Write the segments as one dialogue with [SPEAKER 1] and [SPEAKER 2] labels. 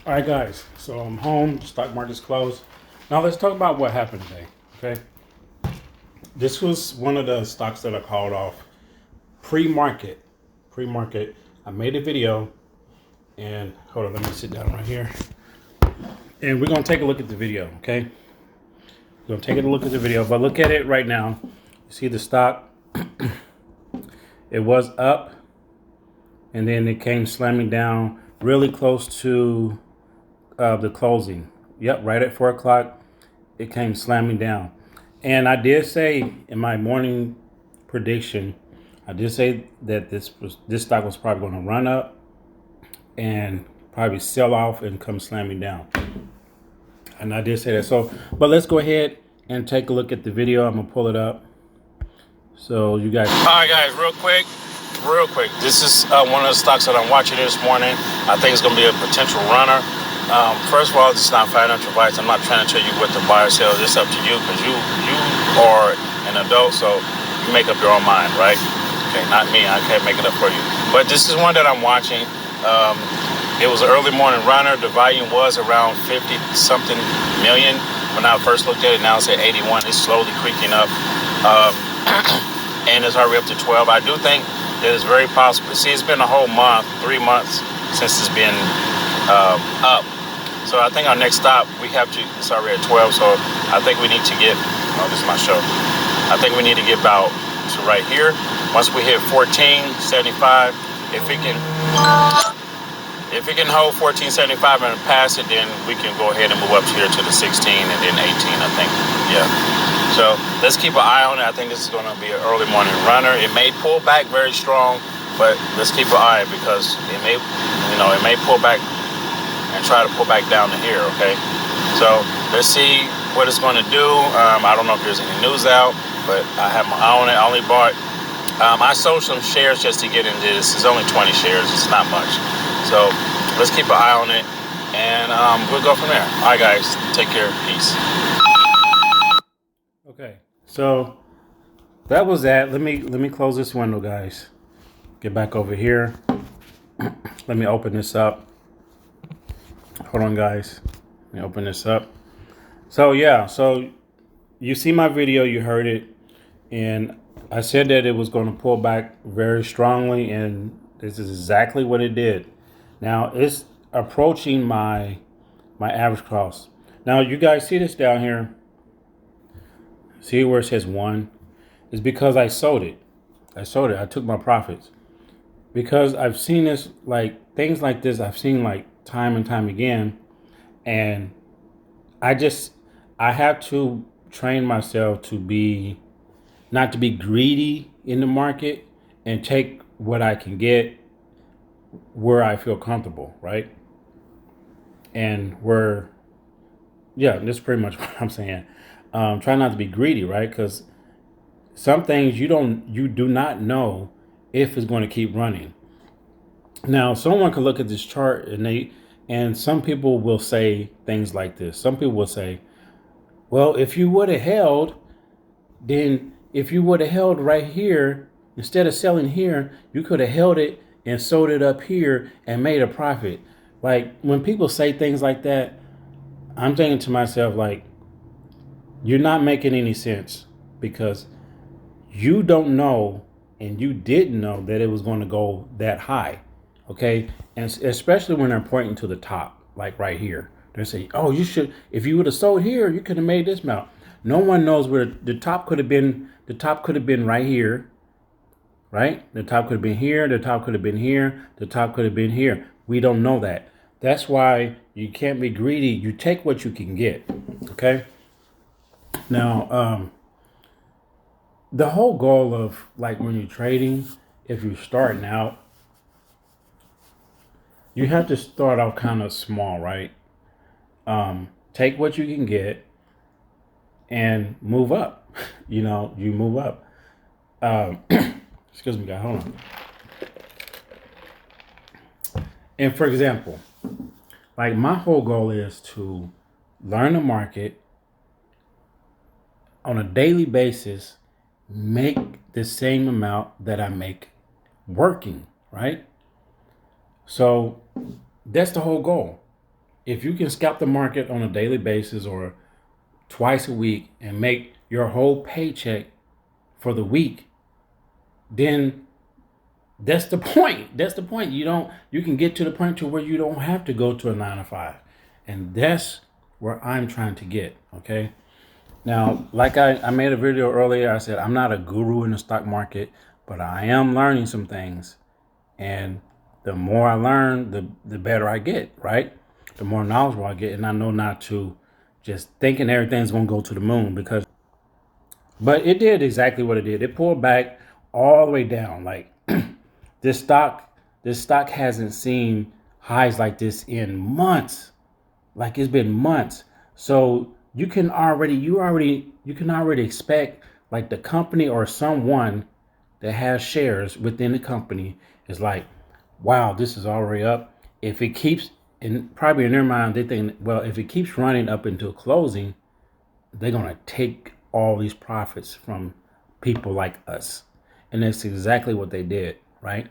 [SPEAKER 1] All right, guys. So I'm home. Stock market's closed. Now let's talk about what happened today. Okay. This was one of the stocks that I called off pre-market. Pre-market. I made a video, and hold on, let me sit down right here. And we're gonna take a look at the video. Okay. We're gonna take a look at the video, but look at it right now. You see the stock. It was up, and then it came slamming down really close to the closing. Yep, right at 4 o'clock, it came slamming down. And I did say in my morning prediction, I did say that this stock was probably going to run up and probably sell off and come slamming down. And I did say that. So, but let's go ahead and take a look at the video. I'm gonna pull it up so you guys. All right, guys, real quick. This is one of the stocks that I'm watching this morning. I think it's gonna be a potential runner. First of all, it's not financial advice. I'm not trying to tell you what to buy or sell. It's up to you because you are an adult, so you make up your own mind, right? Okay, not me. I can't make it up for you. But this is one that I'm watching. It was an early morning runner. The volume was around 50-something million when I first looked at it. Now it's at 81. It's slowly creaking up. And it's already up to 12. I do think that it's very possible. See, it's been a whole month, 3 months since it's been up. So I think our next stop, it's already at 12. So I think we need to get, this is my show. I think we need to get about to right here. Once we hit 1475, if we can hold 1475 and pass it, then we can go ahead and move up here to the 16 and then 18, I think. Yeah. So let's keep an eye on it. I think this is going to be an early morning runner. It may pull back very strong, but let's keep an eye because it may pull back and try to pull back down to here. Okay. So let's see what it's going to do. I don't know if there's any news out, but I have my eye on it. I only bought. I sold some shares just to get into this. It's only 20 shares. It's not much. So let's keep an eye on it, and we'll go from there. All right, guys. Take care. Peace. Okay, so that was that. Let me close this window, guys. Get back over here. Let me open this up. Hold on, guys. Let me open this up. So yeah, so you see my video, you heard it, and I said that it was going to pull back very strongly, and this is exactly what it did. Now it's approaching my average cost. Now you guys see this down here. See where it says 1? It's because I sold it. I took my profits. Because I've seen this, like things like this, I've seen like time and time again. And I have to train myself to not to be greedy in the market and take what I can get where I feel comfortable, right? And that's pretty much what I'm saying. Try not to be greedy, right? Because some things you do not know if it's going to keep running. Now, someone could look at this chart and some people will say things like this. Some people will say, well, if you would have held right here, instead of selling here, you could have held it and sold it up here and made a profit. Like when people say things like that, I'm thinking to myself, like, you're not making any sense because you don't know and you didn't know that it was going to go that high. Okay. And especially when they're pointing to the top, like right here, they're saying, oh, if you would have sold here, you could have made this amount. No one knows where the top could have been. The top could have been right here, right? The top could have been here. The top could have been here. The top could have been here. We don't know that. That's why you can't be greedy. You take what you can get. Okay. Now, the whole goal of like when you're trading, if you're starting out, you have to start out kind of small, right? Take what you can get and move up. You move up. Excuse me, guys. Hold on. And for example, like my whole goal is to learn the market on a daily basis, make the same amount that I make working, right? So that's the whole goal. if you can scalp the market on a daily basis or twice a week and make your whole paycheck for the week, then that's the point. That's the point. You can get to the point to where you don't have to go to a 9 to 5. And that's where I'm trying to get. Okay. Now, like I made a video earlier, I said I'm not a guru in the stock market, but I am learning some things. And the more I learn, the better I get, right? The more knowledgeable I get. And I know not to just thinking everything's going to go to the moon, but it did exactly what it did. It pulled back all the way down. Like this stock hasn't seen highs like this in months. Like it's been months. So you can already expect like the company or someone that has shares within the company is like, wow, this is already up. If it keeps, and probably in their mind, they think, well, if it keeps running up until closing, they're going to take all these profits from people like us. And that's exactly what they did, right?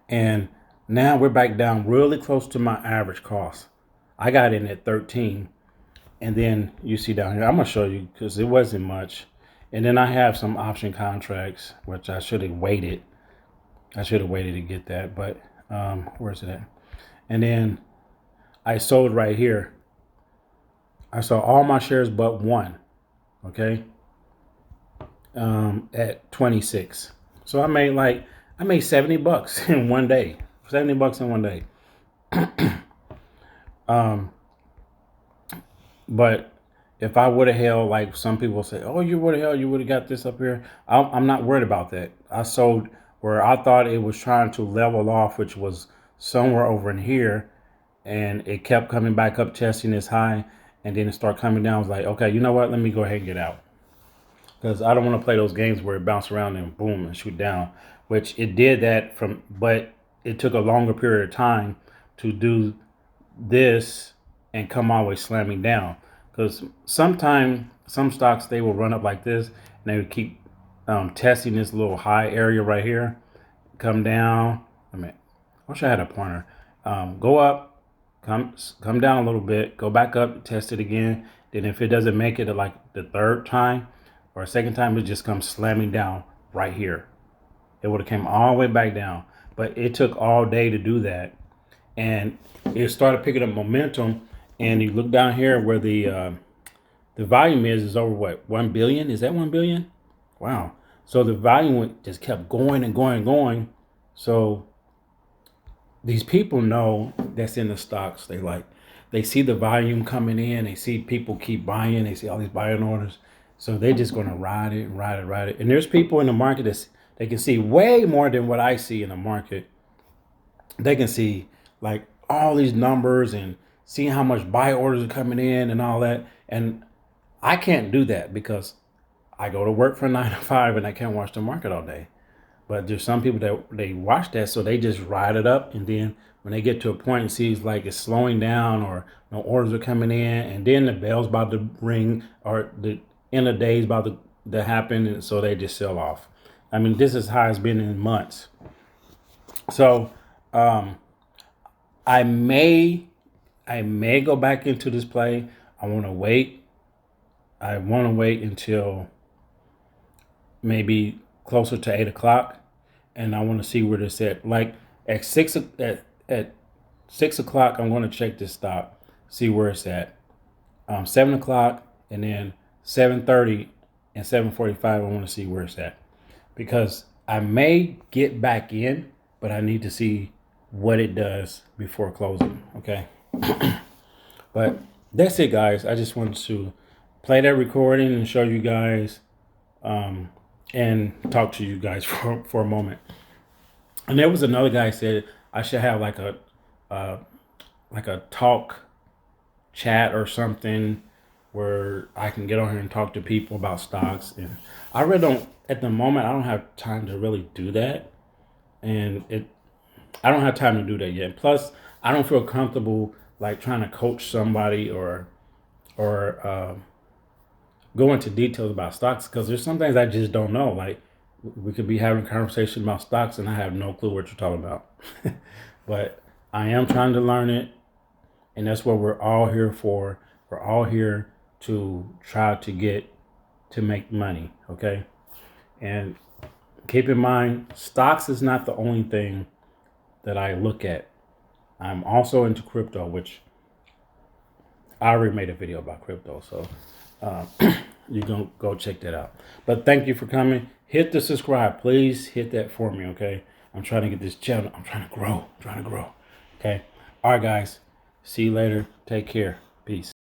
[SPEAKER 1] And now we're back down really close to my average cost. I got in at 13. And then you see down here, I'm going to show you because it wasn't much. And then I have some option contracts, which I should have waited. To get that. But where's it at? And then I sold right here. I sold all my shares but one. Okay. At 26. So I made $70 in one day. $70 in one day. But if I would have held, like some people say, oh, you would have got this up here. I'm not worried about that. I sold where I thought it was trying to level off, which was somewhere over in here. And it kept coming back up, testing this high. And then it started coming down. I was like, okay, you know what? Let me go ahead and get out. Because I don't want to play those games where it bounces around and boom and shoot down. Which it did that but it took a longer period of time to do this and come always slamming down, because sometimes some stocks they will run up like this and they would keep testing this little high area right here, come down. I wish I had a pointer. Go up, come down a little bit, go back up, test it again. Then if it doesn't make it to like the third time or a second time, it just comes slamming down right here. It would have came all the way back down, but it took all day to do that, and it started picking up momentum. And you look down here where the volume is over what, 1 billion? Is that 1 billion? Wow. So the volume just kept going and going and going. So these people know that's in the stocks. They see the volume coming in. They see people keep buying. They see all these buying orders. So they're just going to ride it. And there's people in the market they can see way more than what I see in the market. They can see like all these numbers and seeing how much buy orders are coming in and all that. And I can't do that because I go to work from 9 to 5 and I can't watch the market all day. But there's some people that they watch that, so they just ride it up. And then when they get to a point and sees like it's slowing down or no orders are coming in, and then the bell's about to ring or the end of the day is about to happen, and so they just sell off. I mean, this is how it's been in months. So I may go back into this play. I want to wait until maybe closer to 8 o'clock, and I want to see where this at. Like at 6 o'clock, I'm going to check this stock, see where it's at. 7 o'clock, and then 7:30 and 7:45. I want to see where it's at, because I may get back in, but I need to see what it does before closing. Okay. But that's it, guys. I just wanted to play that recording and show you guys and talk to you guys for a moment. And there was another guy said I should have like a talk chat or something where I can get on here and talk to people about stocks. And I really don't, at the moment, I don't have time to really do that. And I don't have time to do that yet. Plus, I don't feel comfortable like trying to coach somebody or go into details about stocks, because there's some things I just don't know. Like we could be having a conversation about stocks and I have no clue what you're talking about. But I am trying to learn it. And that's what we're all here for. We're all here to try to make money, okay? And keep in mind, stocks is not the only thing that I look at. I'm also into crypto, which I already made a video about crypto, so you can go check that out. But thank you for coming. Hit the subscribe. Please hit that for me, okay? I'm trying to get this channel. I'm trying to grow. Okay? All right, guys. See you later. Take care. Peace.